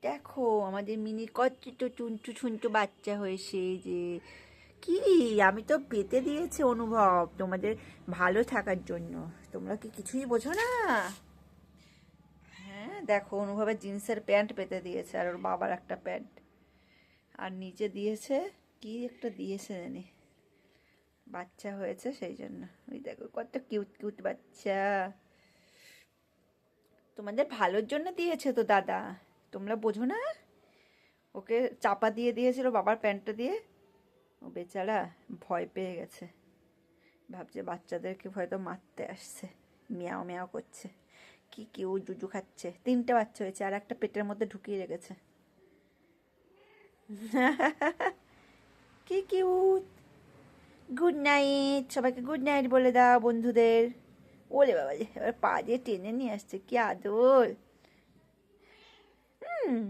দেখো আমাদের মিনি কত চুনচু ছুনচু বাচ্চা হয়েছে যে কি। আমি তো পেতে দিয়েছি অনুভব তোমাদের ভালো থাকার জন্য। তোমরা কি কিছুই বোঝো না? হ্যাঁ দেখো, অনুভবের জিন্সের প্যান্ট পেতে দিয়েছে আর ওর বাবার একটা প্যান্ট, আর নিচে দিয়েছে কি একটা দিয়েছে জানি, বাচ্চা হয়েছে সেই জন্য। ওই দেখো কত কিউট কিউট বাচ্চা, তোমাদের ভালোর জন্য দিয়েছে তো দাদা, তোমরা বোঝো না? ওকে চাপা দিয়ে দিয়েছিল বাবার প্যান্টটা দিয়ে, ও বেচারা ভয় পেয়ে গেছে, ভাবছে বাচ্চাদেরকে হয়তো মারতে আসছে, মিয়াও মিয়াও করছে। কি কেউ জুজু খাচ্ছে, তিনটে বাচ্চা হয়েছে আর একটা পেটের মধ্যে ঢুকিয়ে রেখেছে। কি কিউট। গুড নাইট, সবাইকে গুড নাইট বলে দাও বন্ধুদের। ওলে বাবা যে এবার পা দিয়ে টেনে নিয়ে আসছে, কি আদর। হুম।